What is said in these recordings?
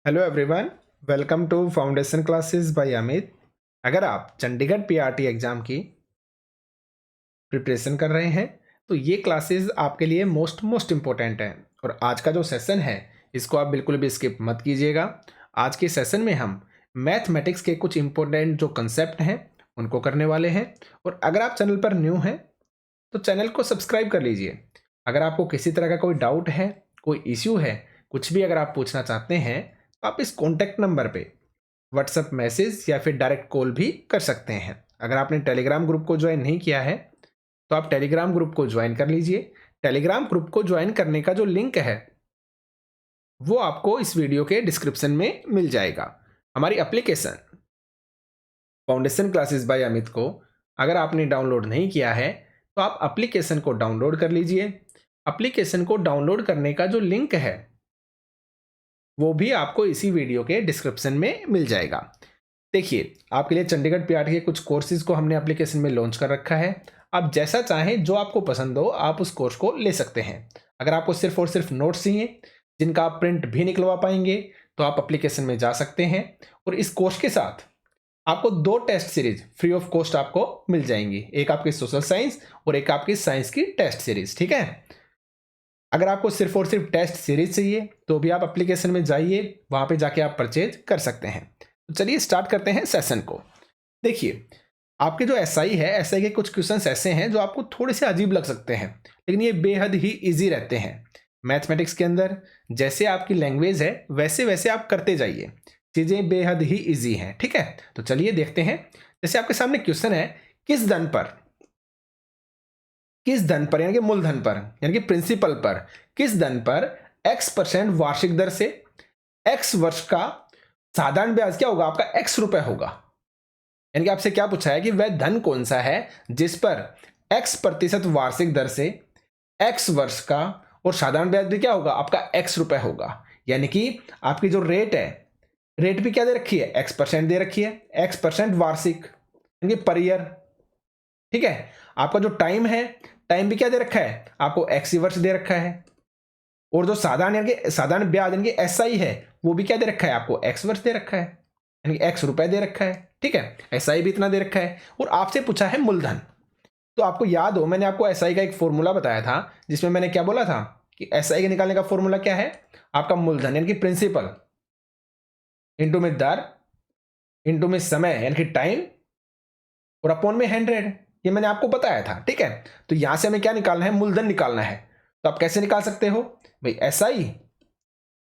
Hello everyone, welcome to foundation classes by Amit. अगर आप Chandigarh PRT exam की प्रिपरेशन कर रहे हैं तो ये क्लासेस आपके लिए मोस्ट इम्पोर्टेंट है। और आज का जो सेशन है इसको आप बिल्कुल भी स्किप मत कीजिएगा। आज के सेशन में हम मैथमेटिक्स के कुछ इम्पोर्टेंट जो कंसेप्ट हैं उनको करने वाले हैं। और अगर आप चैनल पर न्यू हैं तो चैनल को सब्सक्राइब कर लीजिए। अगर आपको किसी तरह का कोई डाउट है, कोई इश्यू है, कुछ भी अगर आप पूछना चाहते हैं तो आप इस कॉन्टैक्ट नंबर पे व्हाट्सएप मैसेज या फिर डायरेक्ट कॉल भी कर सकते हैं। अगर आपने टेलीग्राम ग्रुप को ज्वाइन नहीं किया है तो आप टेलीग्राम ग्रुप को ज्वाइन कर लीजिए। टेलीग्राम ग्रुप को ज्वाइन करने का जो लिंक है वो आपको इस वीडियो के डिस्क्रिप्शन में मिल जाएगा। हमारी application foundation classes by Amit को अगर आपने डाउनलोड नहीं किया है तो आप एप्लीकेशन को डाउनलोड कर लीजिए। एप्लीकेशन को डाउनलोड करने का जो लिंक है वो भी आपको इसी वीडियो के डिस्क्रिप्शन में मिल जाएगा। देखिए, आपके लिए चंडीगढ़ पीआरटी के कुछ कोर्सेज को हमने एप्लीकेशन में लॉन्च कर रखा है। आप जैसा चाहें, जो आपको पसंद हो, आप उस कोर्स को ले सकते हैं। अगर आपको सिर्फ और सिर्फ नोट्स चाहिए जिनका आप प्रिंट भी निकलवा पाएंगे तो आप एप्लीकेशन में जा सकते हैं। और इस कोर्स के साथ आपको 2 test series free of cost आपको मिल जाएंगी, एक आपकी सोशल साइंस और एक आपकी साइंस की टेस्ट सीरीज। ठीक है, अगर आपको सिर्फ और सिर्फ टेस्ट सीरीज चाहिए तो भी आप एप्लीकेशन में जाइए, वहां पे जाके आप परचेज कर सकते हैं। तो चलिए स्टार्ट करते हैं सेशन को। देखिए, आपके जो एसआई है, एसआई के कुछ क्वेश्चंस ऐसे हैं जो आपको थोड़े से अजीब लग सकते हैं, लेकिन ये बेहद ही इजी रहते हैं। मैथमेटिक्स के अंदर जैसे आपकी लैंग्वेज है वैसे वैसे आप करते जाइए, चीजें बेहद ही इजी हैं। ठीक है, तो चलिए देखते हैं। जैसे आपके सामने क्वेश्चन है, किस धन पर यानी कि मूलधन पर यानी कि प्रिंसिपल पर, किस धन पर x% वार्षिक दर से x वर्ष का साधारण ब्याज क्या होगा आपका x रुपए होगा। यानी कि आपसे क्या पूछा है कि वह धन कौन सा है जिस पर x% वार्षिक दर से x वर्ष का और साधारण ब्याज भी क्या होगा आपका x रुपए होगा। यानी कि आपकी जो रेट है, रेट भी क्या दे रखी है, x% दे रखी है, x% वार्षिक यानी कि पर ईयर। ठीक है, आपका जो टाइम है, टाइम भी क्या दे रखा है आपको x वर्ष दे रखा है। और जो साधारण यानी कि साधारण ब्याज यानी कि एसआई है वो भी क्या दे रखा है आपको x वर्ष दे रखा है, यानी कि x रुपए दे रखा है। ठीक है, एसआई भी इतना दे रखा है। और आपसे पूछा है मूलधन। तो आपको याद हो, मैंने आपको एसआई का एक फॉर्मूला बताया था जिसमें मैंने क्या बोला था कि एसआई के निकालने का फॉर्मूला क्या है, आपका मूलधन यानी कि प्रिंसिपल इंटू में दर इंटू में समय यानी कि टाइम और अपॉन में 100। ये मैंने आपको बताया था। ठीक है, तो यहां से हमें क्या निकालना है, मूलधन निकालना है। तो आप कैसे निकाल सकते हो भाई, एसआई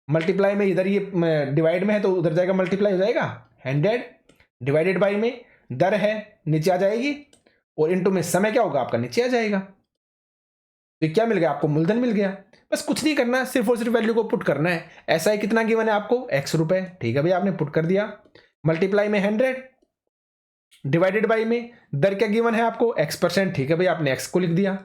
मल्टीप्लाई में, इधर ये डिवाइड में है तो उधर जाएगा, मल्टीप्लाई हो जाएगा, 100 डिवाइडेड बाई में दर है नीचे आ जाएगी और इनटू में समय क्या होगा आपका नीचे आ जाएगा। तो क्या मिल गया आपको, मूलधन मिल गया। बस कुछ नहीं करना, सिर्फ और सिर्फ वैल्यू को पुट करना है। एसआई कितना गिवन है आपको, x रुपए। ठीक है भाई, आपने पुट कर दिया, मल्टीप्लाई में 100 डिवाइडेड बाई में दर क्या गिवन है आपको, x%। ठीक है भाई, आपने x को लिख दिया।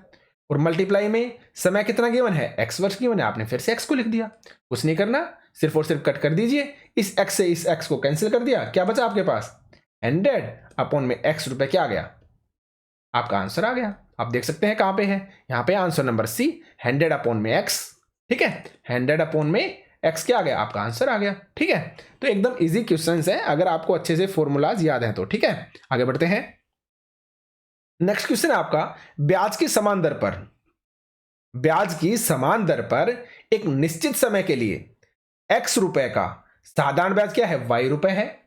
और मल्टीप्लाई में समय कितना गिवन है, x वर्ष गिवन है, आपने फिर से x को लिख दिया। कुछ नहीं करना, सिर्फ और सिर्फ कट कर दीजिए, इस x से इस x को कैंसिल कर दिया, क्या बचा आपके पास 100 अपॉन में x रुपए, क्या आ गया आपका आंसर आ गया। आप देख सकते हैं कहां पे है, यहां पे आंसर नंबर सी, 100 अपॉन में x। ठीक है, 100 अपॉन में x क्या आ गया आपका आंसर आ गया। ठीक है, तो एकदम इजी क्वेश्चंस है अगर आपको अच्छे से फॉर्मूलाज याद हैं तो। ठीक है, आगे बढ़ते हैं। नेक्स्ट क्वेश्चन है आपका, ब्याज की समान दर पर, ब्याज की समान दर पर एक निश्चित समय के लिए x रुपए का साधारण ब्याज क्या है, y रुपए है,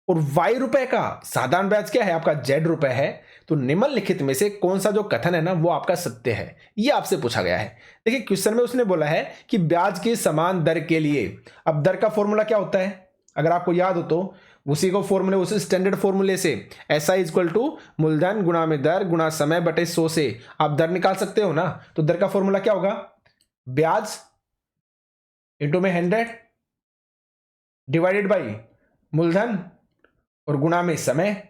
और y रुपए का साधारण ब्याज क्या है आपका, z रुपए है। तो निम्नलिखित में से कौन सा जो कथन है ना वो आपका सत्य है, ये आपसे पूछा गया है। देखिए, क्वेश्चन में उसने बोला है कि ब्याज की समान दर के लिए, अब दर का फॉर्मूला क्या होता है अगर आपको याद हो तो, उसी को फॉर्मूले, उसी स्टैंडर्ड फॉर्मूले से SI इक्वल टू मूलधन गुणा में दर गुणा समय बटे 100 से आप दर निकाल सकते हो ना। तो दर का फॉर्मूला क्या होगा, ब्याज इंटू में 100 डिवाइडेड बाई मूलधन और गुणा में समय,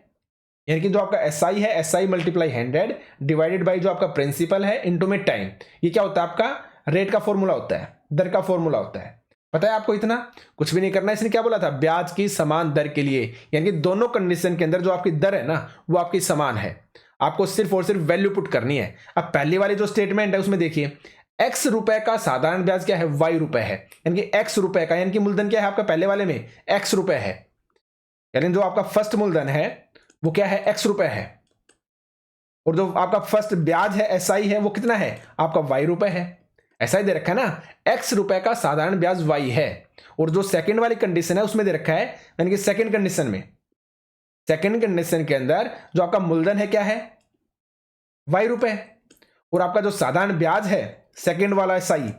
यानी कि जो आपका SI है, SI मल्टीप्लाई 100 डिवाइडेड बाई जो आपका प्रिंसिपल है इंटू में टाइम। ये क्या होता है आपका रेट का फॉर्मूला होता है, दर का फॉर्मूला होता है। पता है आपको, इतना कुछ भी नहीं करना है। इसने क्या बोला था, ब्याज की समान दर के लिए, यानी कि दोनों कंडीशन के अंदर जो आपकी दर है ना वो आपकी समान है। आपको सिर्फ और सिर्फ वैल्यू पुट करनी है। अब पहली वाली जो स्टेटमेंट है उसमें देखिए, एक्स रुपए का साधारण ब्याज क्या है, वाई रुपए है, यानी कि एक्स रुपए का, यानी कि मूलधन क्या है आपका पहले वाले में, एक्स रुपए है, यानी जो आपका फर्स्ट मूलधन है वो क्या है, एक्स रुपए है, और जो आपका फर्स्ट ब्याज है एसआई है वो कितना है आपका वाई रुपए है। ऐसा ही दे रखा है ना, एक्स रुपए का साधारण ब्याज वाई है, और जो सेकंड वाली कंडीशन है उसमें दे रखा है, यानी कि सेकंड कंडीशन में, सेकंड कंडीशन के अंदर जो आपका मूलधन है क्या है, वाई रुपए, और आपका जो साधारण ब्याज है सेकंड वाला एसआई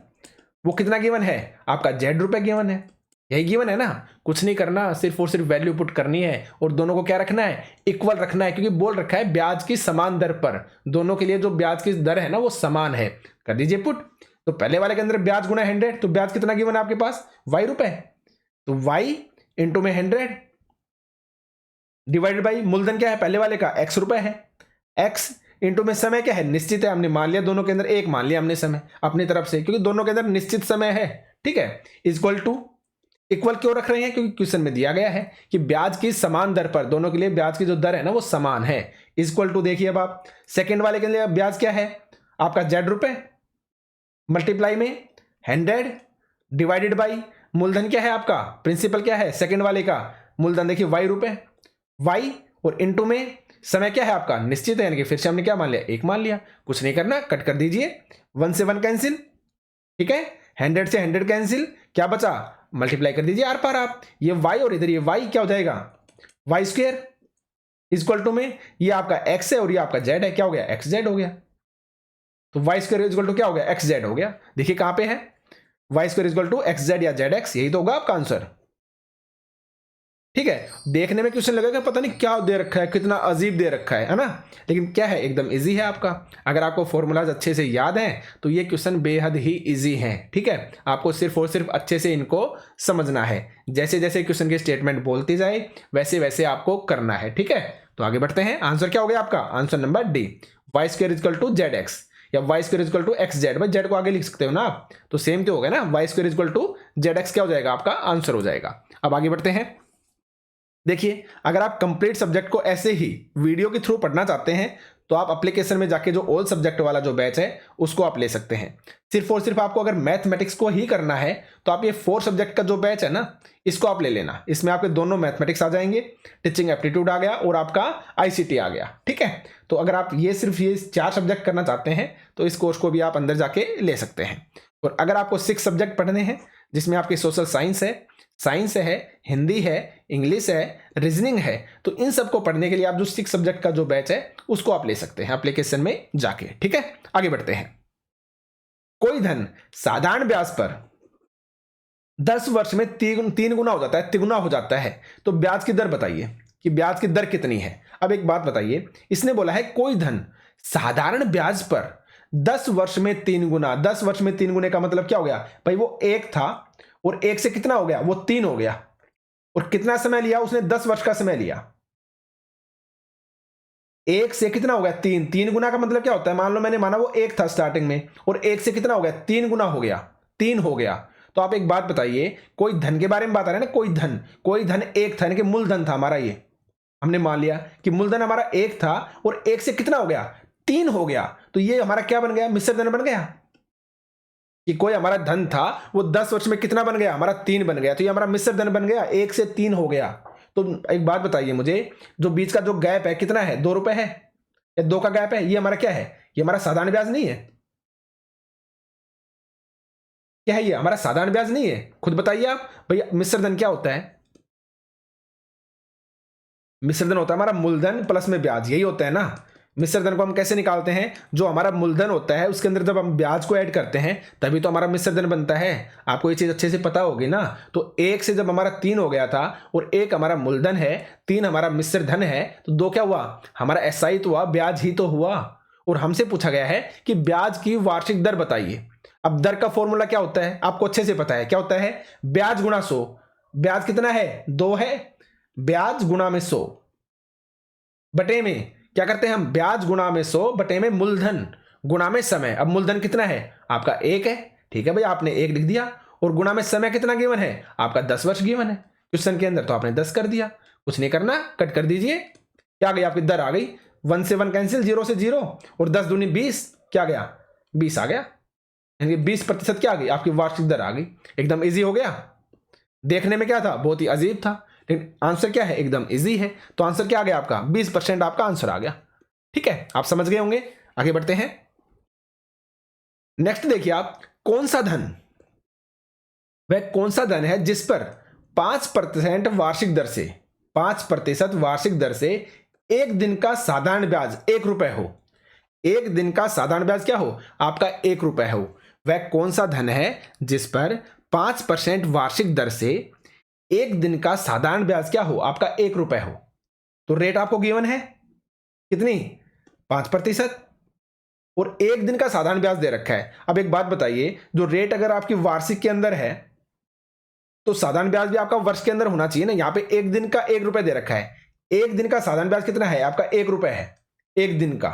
वो कितना गिवन है आपका, जेड रुपए गिवन है। यही गिवन है ना, कुछ नहीं करना, सिर्फ और सिर्फ वैल्यू पुट करनी है और दोनों को क्या रखना है, इक्वल रखना है, क्योंकि बोल रखा है ब्याज की समान दर पर, दोनों के लिए जो ब्याज की दर है ना वो समान है। कर दीजिए पुट, तो पहले वाले के अंदर ब्याज गुना 100, तो ब्याज कितना गिवन है आपके पास, वाई रुपए, तो वाई इंटू में 100 डिवाइडेड बाई मूलधन क्या है पहले वाले का, एक्स रुपए है, एक्स इंटू में समय क्या है, निश्चित है, हमने मान लिया दोनों के अंदर एक मान लिया हमने समय अपनी तरफ से, क्योंकि दोनों के अंदर निश्चित समय है, ठीक है। इक्वल टू, इक्वल क्यों रख रहे हैं, क्योंकि क्वेश्चन में दिया गया है कि ब्याज की समान दर पर, दोनों के लिए ब्याज की जो दर है ना वो समान है। इक्वल टू देखिए अब आप सेकंड वाले के लिए ब्याज क्या है आपका, जेड रुपए, मल्टीप्लाई में 100 डिवाइडेड बाई मूलधन क्या है आपका, प्रिंसिपल क्या है सेकंड वाले का, मूलधन देखिए वाई रुपए, वाई और इनटू में समय क्या है आपका, निश्चित है, यानी कि फिर से हमने क्या मान लिया, एक मान लिया, कुछ नहीं करना, कट कर दीजिए, 1 से 1 कैंसिल, ठीक है, 100 से 100 कैंसिल, क्या बचा, मल्टीप्लाई कर दीजिए आर पार आप, ये वाई और इधर ये वाई क्या हो जाएगा, वाई स्क्वायर इक्वल टू में ये आपका एक्स है और ये आपका जेड है, क्या हो गया, एक्स जेड हो गया, तो वाई स्क्वायर इक्वल टू क्या हो गया, एक्स जेड हो गया। देखिए कहां पे है, Y square equal to X Z या जेड एक्स, यही तो होगा आपका आंसर, ठीक है। देखने में क्वेश्चन लगेगा पता नहीं क्या दे रखा है, कितना अजीब दे रखा है ना, लेकिन क्या है एकदम इजी है आपका, अगर आपको फॉर्मूलाज अच्छे से याद हैं तो ये क्वेश्चन बेहद ही इजी हैं, ठीक है। आपको सिर्फ और सिर्फ अच्छे से इनको समझना है, जैसे जैसे क्वेश्चन की स्टेटमेंट बोलती जाए वैसे वैसे आपको करना है, ठीक है। तो आगे बढ़ते हैं, आंसर क्या हो गया आपका, answer number D, Y square equal to Z X या Y square equal to X Z, भाई जेड को आगे लिख सकते हो ना आप, तो सेम तो हो गया ना, Y square equal to Z X क्या हो जाएगा आपका आंसर हो जाएगा। अब आगे बढ़ते हैं, देखिए अगर आप कंप्लीट सब्जेक्ट को ऐसे ही वीडियो के थ्रू पढ़ना चाहते हैं तो आप एप्लीकेशन में जाके जो ऑल सब्जेक्ट वाला जो बैच है उसको आप ले सकते हैं। सिर्फ और सिर्फ आपको अगर मैथमेटिक्स को ही करना है तो आप ये 4 सब्जेक्ट का जो बैच है ना इसको आप ले लेना, इसमें आपके दोनों मैथमेटिक्स आ जाएंगे, टीचिंग एप्टीट्यूड आ गया और आपका आईसीटी आ गया, ठीक है। तो अगर आप ये सिर्फ ये 4 सब्जेक्ट करना चाहते हैं तो इस कोर्स को भी आप अंदर जाके ले सकते हैं। और अगर आपको 6 सब्जेक्ट पढ़ने हैं जिसमें आपकी सोशल साइंस है, हिंदी है, इंग्लिश है, रीजनिंग है, तो इन सबको पढ़ने के लिए आप जो 6 सब्जेक्ट का जो बैच है उसको आप ले सकते हैं एप्लीकेशन में जाके, ठीक है। आगे बढ़ते हैं, कोई धन साधारण ब्याज पर 10 वर्ष में 3 गुना हो जाता है, तिगुना हो जाता है, तो ब्याज की दर बताइए कि ब्याज की दर कितनी है। अब एक बात बताइए, इसने बोला है कोई धन साधारण ब्याज पर 10 वर्ष में 3 गुना, 10 वर्ष में 3 गुने का मतलब क्या हो गया भाई, वो 1 था और 1 से कितना हो गया, वो 3 हो गया, और कितना समय लिया उसने, 10 वर्ष का समय लिया, 1 से कितना हो गया 3 गुना का मतलब क्या होता है, मान लो मैंने माना वो 1 था स्टार्टिंग में और 1 से कितना हो गया 3 गुना हो गया, 3 हो गया। तो आप एक बात बताइए, कोई धन के बारे में बात आ रहा है ना, कोई धन 1 था, यानी कि मूलधन था हमारा, ये हमने मान लिया कि मूलधन हमारा 1 था और 1 से कितना हो गया 3 हो गया, तो ये हमारा क्या बन गया, मिश्र धन बन गया, कि कोई हमारा धन था वो 10 वर्ष में कितना बन गया हमारा 3 बन गया, तो ये हमारा मिश्र धन बन गया, 1 से 3 हो गया। तो एक बात बताइए मुझे, जो बीच का जो गैप है कितना है, 2 रुपए है या 2 का गैप है, ये हमारा क्या है, ये हमारा साधारण ब्याज नहीं है, क्या है ये हमारा साधारण ब्याज नहीं है, खुद बताइए आप भैया। मिश्र धन क्या होता है, मिश्र धन होता है हमारा मूलधन प्लस में ब्याज, यही होता है ना। मिश्र धन को हम कैसे निकालते हैं, जो हमारा मूलधन होता है उसके अंदर जब हम ब्याज को ऐड करते हैं तभी तो हमारा मिश्र धन बनता है, आपको ये चीज अच्छे से पता होगी ना। तो 1 से जब हमारा 3 हो गया था और 1 हमारा मूलधन है, 3 हमारा मिश्र धन है, तो 2 क्या हुआ हमारा एसआई तो हुआ, ब्याज ही तो हुआ। और हमसे पूछा गया है कि ब्याज की वार्षिक दर बताइए। अब दर का फॉर्मूला क्या होता है आपको अच्छे से पता है, क्या होता है, ब्याज गुणा 100, ब्याज कितना है 2 है, ब्याज गुणा में 100 बटे में क्या करते हैं हम, ब्याज गुणा में 100 बटे में मूलधन गुणा में समय। अब मूलधन कितना है आपका 1 है, ठीक है भाई, आपने 1 लिख दिया, और गुणा में समय कितना गिवन है आपका 10 वर्ष गिवन है क्वेश्चन के अंदर, तो आपने 10 कर दिया, कुछ नहीं करना, कट कर दीजिए, क्या आ गई आपकी दर आ गई, 1 से 1 कैंसिल, 0 से 0, और 10 दूनी 20, क्या गया 20 आ गया। यानी 20% क्या आ गई आपकी वार्षिक दर आ गई। एकदम इजी हो गया। देखने में क्या था, बहुत ही अजीब था, लेकिन आंसर क्या है, एकदम इजी है। तो आंसर क्या आ गया आपका, 20% आपका आंसर आ गया। ठीक है, आप समझ गए होंगे। आगे बढ़ते हैं। नेक्स्ट देखिए आप, कौन सा धन, वह कौन सा धन है जिस पर 5% वार्षिक दर से, 5% वार्षिक दर से एक दिन का साधारण ब्याज 1 रुपए हो। एक दिन का साधारण ब्याज क्या हो आपका, 1 रुपए हो। वह कौन सा धन है जिस पर 5% वार्षिक दर से एक दिन का साधारण ब्याज क्या हो आपका, 1 रुपए हो। तो रेट आपको गिवन है कितनी, 5%, और एक दिन का साधारण ब्याज दे रखा है। अब एक बात बताइए, जो रेट अगर आपकी वार्षिक के अंदर है तो साधारण ब्याज भी आपका वर्ष के अंदर होना चाहिए ना। यहां पे एक दिन का 1 रुपए दे रखा है, एक दिन का साधारण ब्याज कितना है आपका, 1 रुपए है एक दिन का।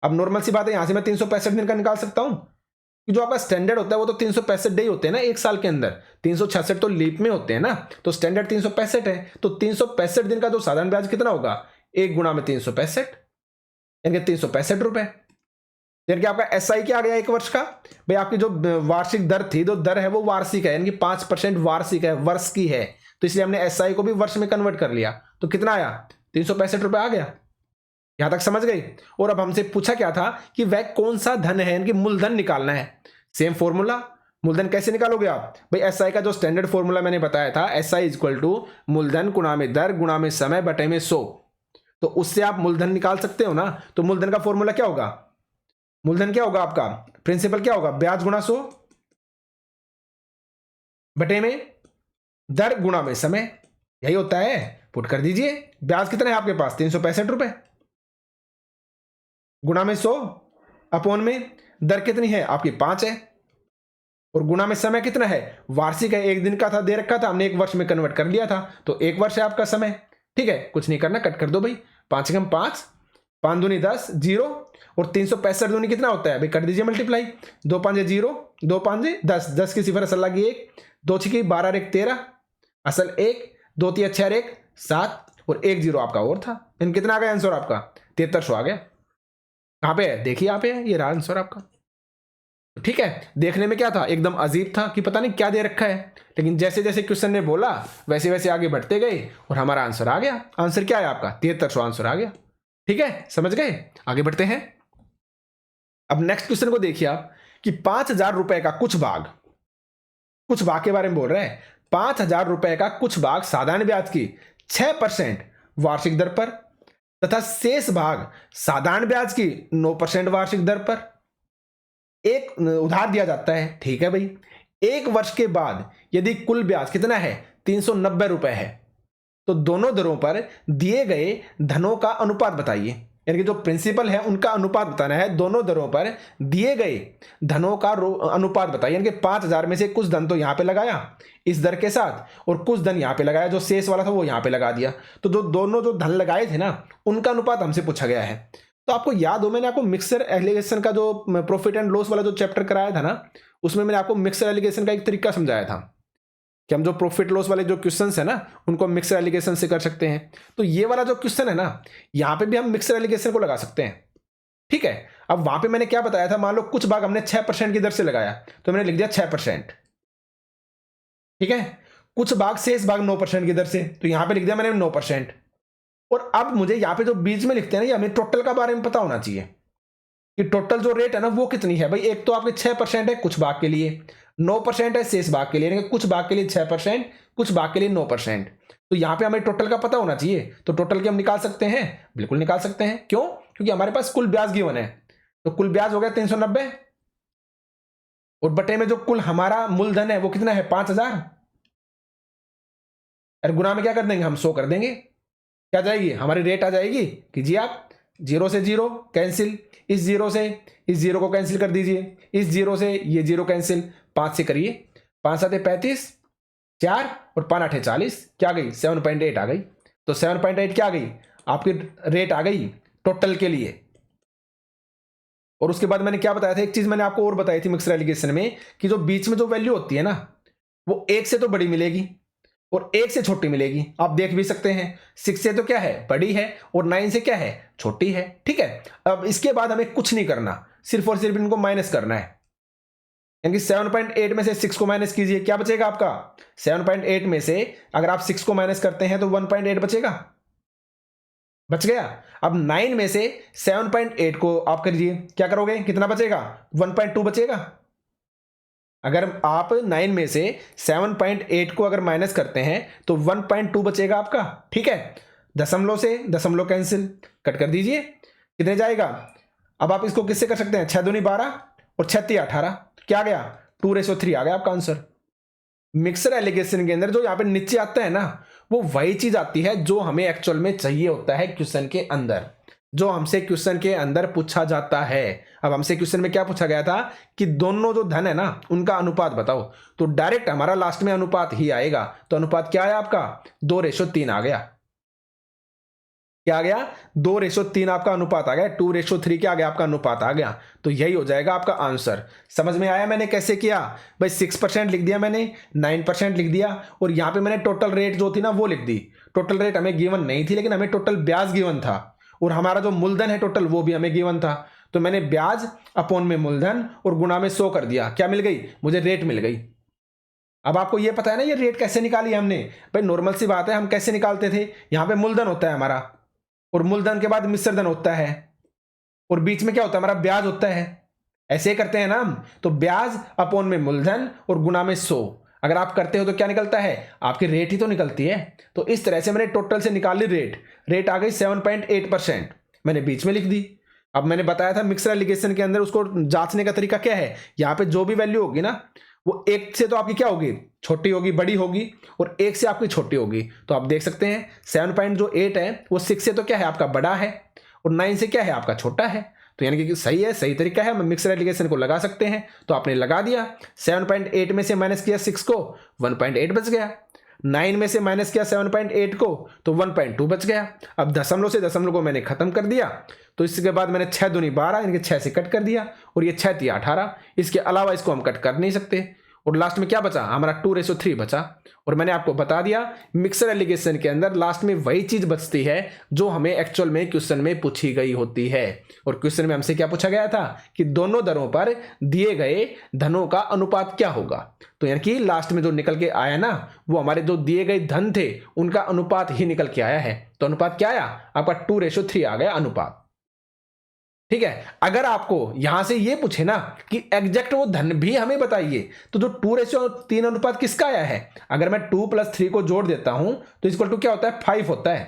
अब नॉर्मल सी बात है, यहां से मैं 365 दिन का निकाल सकता हूं, कि जो आपका स्टैंडर्ड होता है वो तो 365 डे होते हैं ना एक साल के अंदर, 366 तो लीप में होते हैं ना, तो स्टैंडर्ड 365 है। तो 365 दिन का जो साधारण ब्याज कितना होगा, 1 गुणा में 365, यानी 365 रुपए। यानी कि आपका एसआई क्या आ गया एक वर्ष का, भाई आपकी जो वार्षिक दर थी, जो दर है वो वार्षिक है, यानी कि 5% वार्षिक है, वर्ष की है, तो इसलिए हमने एसआई को भी वर्ष में कन्वर्ट कर लिया। तो कितना आया, 365 रुपए आ गया। यहां तक समझ गई। और अब हमसे पूछा क्या था कि वह कौन सा धन है, यानी कि मूलधन निकालना है। सेम फॉर्मूला, मूलधन कैसे निकालोगे आप, भाई एसआई का जो स्टैंडर्ड फॉर्मूला मैंने बताया था, एसआई इक्वल टू मूलधन गुणा में दर गुणा में समय बटे में 100, तो उससे आप मूलधन निकाल सकते हो ना। तो मूलधन का फॉर्मूला क्या होगा, मूलधन क्या होगा आपका, प्रिंसिपल क्या होगा, ब्याज गुणा 100 बटे में दर गुणा में समय, यही होता है। पुट कर दीजिए, ब्याज कितना है आपके पास, 365 रुपए, गुणा में 100 अपॉन में दर कितनी है आपकी 5 है, और गुणा में समय कितना है, वार्षिक है, एक दिन का था दे रखा था, हमने एक वर्ष में कन्वर्ट कर लिया था, तो 1 वर्ष है आपका समय। ठीक है, कुछ नहीं करना, कट कर दो भाई, 5 एकम 5, 5 दूनी 10, 0, और 365 दूनी कितना होता है भाई, कर दीजिए मल्टीप्लाई, 2 5 0, 2 5 10, 10 की सिफर असल लगी 1, 2 6 12 1 13, असल 1, 2 3 6 1 7, और 1 0 आपका और था। इन कितना आ गया आंसर आपका, 7300 आ गया। कहां पे है, देखिए यहाँ पे है, ये रहा आंसर आपका। ठीक है, देखने में क्या था, एकदम अजीब था कि पता नहीं क्या दे रखा है, लेकिन जैसे जैसे क्वेश्चन ने बोला वैसे वैसे आगे बढ़ते गए और हमारा आंसर आ गया। आंसर क्या है आपका, 7300 आंसर आ गया। ठीक है, समझ गए। आगे बढ़ते हैं। अब नेक्स्ट क्वेश्चन को देखिए आप, कि 5000 रुपए का कुछ भाग के बारे में बोल रहे हैं। 5000 रुपए का कुछ भाग साधारण ब्याज की 6% वार्षिक दर पर, तथा शेष भाग साधारण ब्याज की 9% वार्षिक दर पर एक उधार दिया जाता है। ठीक है भाई, एक वर्ष के बाद यदि कुल ब्याज कितना है, 390 रुपए है, तो दोनों दरों पर दिए गए धनों का अनुपात बताइए। यानी कि जो प्रिंसिपल है उनका अनुपात बताना है, दोनों दरों पर दिए गए धनों का अनुपात बताइए। यानी कि 5000 में से कुछ धन तो यहां पे लगाया इस दर के साथ, और कुछ धन यहां पे लगाया, जो शेष वाला था वो यहां पे लगा दिया, तो जो दोनों जो धन लगाए थे ना उनका अनुपात हमसे पूछा गया है। तो आपको याद हो, मैंने आपको मिक्सर एलिगेशन का जो प्रॉफिट एंड लॉस वाला जो चैप्टर कराया था ना, उसमें मैंने आपको मिक्सर एलिगेशन का एक तरीका समझाया था कि हम जो प्रॉफिट लॉस वाले जो क्वेश्चंस है ना उनको मिक्सर एलिगेशन से कर सकते हैं। तो ये वाला जो क्वेश्चन है ना, यहां पे भी हम मिक्सर एलिगेशन को लगा सकते हैं। ठीक है, अब वहां पे मैंने क्या बताया था, मान लो कुछ भाग हमने 6% की दर से लगाया, तो मैंने लिख दिया 6%। ठीक है, कुछ भाग शेष भाग 9% की दर से, तो यहां पे लिख दिया मैंने 9%। और अब मुझे यहां पे जो बीच में लिखते हैं ना, ये हमें टोटल का बारे में पता होना चाहिए कि टोटल जो रेट है ना वो कितनी है। भाई एक तो आपके 6% है कुछ भाग के लिए, 9% है शेष भाग के लिए, यानी कि कुछ भाग के लिए 6%, कुछ भाग के लिए 9%। तो यहां पे हमें टोटल का पता होना चाहिए, तो टोटल के हम निकाल सकते हैं, बिल्कुल निकाल सकते हैं। क्यों, क्योंकि हमारे पास कुल ब्याज गिवन है, तो कुल ब्याज हो गया 390, और बटे में जो कुल हमारा मूलधन है वो कितना है 5000, और गुना में क्या कर देंगे हम 100 कर देंगे, क्या जाएगी हमारी रेट आ जाएगी। कीजिए आप, 0 से 0 कैंसिल, इस 0 से इस 0 को कैंसिल कर दीजिए, इस 0 से ये 0 कैंसिल, 5 से करिए, 5 7 35, 4 और 5 8 40, क्या गई 7.8 आ गई। तो 7.8 क्या आ गई आपकी रेट आ गई टोटल के लिए। और उसके बाद मैंने क्या बताया था, एक चीज मैंने आपको और बताई थी मिक्सर एलिगेशन में, कि जो बीच में जो वैल्यू होती है ना वो 1 से तो बड़ी मिलेगी और 1 से छोटी मिलेगी। आप देख भी सकते हैं, 6 से तो क्या है बड़ी है, और 9 से क्या है छोटी है। ठीक है, अब इसके बाद हमें कुछ नहीं करना, सिर्फ और सिर्फ इनको माइनस करना है। यानी 7.8 में से 6 को माइनस कीजिए, क्या बचेगा आपका? 7.8 में से अगर आप 6 को माइनस करते हैं तो 1.8 बचेगा, बच गया। अब 9 में से 7.8 को आप करिए, क्या करोगे, कितना बचेगा? 1.2 बचेगा। अगर आप 9 में से 7.8 को अगर माइनस करते हैं तो 1.2 बचेगा आपका, ठीक है। दशमलव से दशमलव कैंसिल, कट कर दीजिए, कितने जाएगा? अब आप इसको किससे कर सकते हैं? 6 दूनी 12 और 6 तिया 18, क्या आ गया? 2:3 आ गया आपका आंसर। मिक्सर एलिगेशन के अंदर जो यहाँ पे नीचे आता है ना, वो वही चीज आती है जो हमें एक्चुअल में चाहिए होता है क्वेश्चन के अंदर, जो हमसे क्वेश्चन के अंदर पूछा जाता है। अब हमसे क्वेश्चन में क्या पूछा गया था कि दोनों जो धन है ना उनका अनुपात बताओ, तो डायरेक्ट हमारा लास्ट में अनुपात ही आएगा। तो अनुपात क्या है आपका? 2:3 आ गया। क्या आ गया? 2:3 आपका अनुपात आ गया। 2:3 क्या आ गया? आपका अनुपात आ गया। तो यही हो जाएगा आपका आंसर। समझ में आया मैंने कैसे किया? भाई 6% लिख दिया मैंने, 9% लिख दिया, और यहां पे मैंने टोटल रेट जो थी ना वो लिख दी। टोटल रेट हमें गिवन नहीं थी, लेकिन हमें टोटल ब्याज गिवन था, और हमारा जो मूलधन है टोटल वो भी हमें गिवन था। तो मैंने ब्याज अपॉन में मूलधन और गुणा में 100 कर दिया। क्या मिल गई? मुझे रेट मिल गई। अब आपको ये पता है ना ये रेट कैसे निकाली हमने? भाई नॉर्मल सी बात है, हम कैसे निकालते थे? यहां पे मूलधन होता है हमारा, और मूलधन के बाद मिश्रधन होता है, और बीच में क्या होता है? हमारा ब्याज होता है। ऐसे करते हैं ना हम। तो ब्याज अपॉन में मूलधन और गुणा में 100 अगर आप करते हो तो क्या निकलता है? आपकी रेट ही तो निकलती है। तो इस तरह से मैंने टोटल से निकाली रेट। रेट आ गई 7.8%, मैंने बीच में लिख दी। अब मैंने बताया था मिक्सर एलिगेशन के अंदर उसको जांचने का तरीका क्या है? यहां पे जो भी वैल्यू होगी ना वो एक से तो आपकी क्या होगी? छोटी होगी, बड़ी होगी, और एक से आपकी छोटी होगी। तो आप देख सकते हैं 7.8 है वो 6 से तो क्या है आपका? बड़ा है, और 9 से क्या है आपका? छोटा है। तो यानी कि सही है, सही तरीका है, हम मिक्सर एलिगेशन को लगा सकते हैं। तो आपने लगा दिया, 7.8 में से माइनस किया 6 को, 1.8 बच गया। 9 में से माइनस किया 7.8 को, तो 1.2 बच गया। अब दशमलव से दशमलव को मैंने खत्म कर दिया। तो इसके बाद मैंने 6 दूनी 12 यानी कि 6 से कट कर दिया, और ये 6 तिया 18। इसके अलावा इसको हम कट कर नहीं सकते, और लास्ट में क्या बचा? हमारा 2:3 बचा। और मैंने आपको बता दिया मिक्सर एलिगेशन के अंदर लास्ट में वही चीज बचती है जो हमें एक्चुअल में क्वेश्चन में पूछी गई होती है। और क्वेश्चन में हमसे क्या पूछा गया था कि दोनों दरों पर दिए गए धनों का अनुपात क्या होगा। तो यानी कि लास्ट में जो निकल के आया ना वो हमारे जो दिए गए धन थे उनका अनुपात ही निकल के आया है। तो अनुपात क्या आया? आपका 2:3 आ गया अनुपात। ठीक है। अगर आपको यहां से ये पूछे ना कि एग्जैक्ट वो धन भी हमें बताइए, तो जो 2:3 अनुपात किसका आया है? अगर मैं 2 + 3 को जोड़ देता हूं तो इक्वल टू क्या होता है? 5 होता है।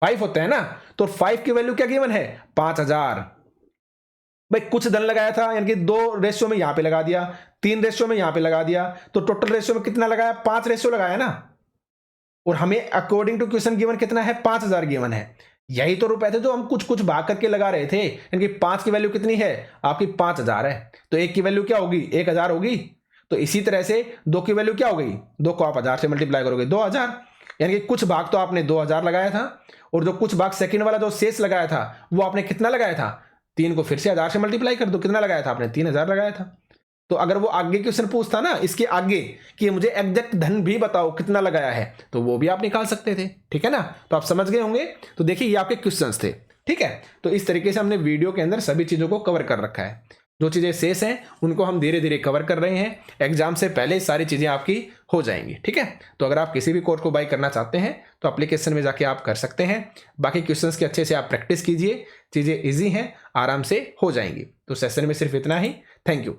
5 होता है ना। तो 5 की वैल्यू क्या गिवन है? 5000। भाई कुछ धन लगाया था यानी कि 2 रेशियो में यहां पे लगा दिया, 3 रेशियो में यहां पे लगा दिया, तो टोटल रेशियो में कितना लगाया? 5 रेशियो लगाया ना। और हमें अकॉर्डिंग टू क्वेश्चन गिवन कितना है? 5000 गिवन है। यही तो रुपए थे जो हम कुछ कुछ भाग करके लगा रहे थे। यानी कि 5 की वैल्यू कितनी है? आपकी 5000 है। तो 1 की वैल्यू क्या होगी? 1000 होगी। तो इसी तरह से 2 की वैल्यू क्या हो गई? 2 को आप 1000 से मल्टीप्लाई करोगे 2000। यानी कि कुछ भाग तो आपने 2000 लगाया था, और जो कुछ भाग सेकंड वाला जो शेष लगाया था वो आपने कितना लगाया था? 3 को फिर से 1000 से मल्टीप्लाई कर दो, कितना लगाया था आपने? 3000 लगाया था। तो अगर वो आगे क्वेश्चन पूछता ना इसके आगे कि मुझे एग्जैक्ट धन भी बताओ कितना लगाया है, तो वो भी आप निकाल सकते थे। ठीक है ना। तो आप समझ गए होंगे। तो देखिए ये आपके क्वेश्चंस थे। ठीक है। तो इस तरीके से हमने वीडियो के अंदर सभी चीजों को कवर कर रखा है। जो चीजें शेष हैं उनको हम धीरे धीरे कवर कर रहे हैं। एग्जाम से पहले सारी चीजें आपकी हो जाएंगी। ठीक है। तो अगर आप किसी भी कोर्स को बाय करना चाहते हैं तो एप्लीकेशन में जाके आप कर सकते हैं। बाकी क्वेश्चंस की अच्छे से आप प्रैक्टिस कीजिए, चीजें ईजी हैं, आराम से हो जाएंगी। तो सेशन में सिर्फ इतना ही। Thank you.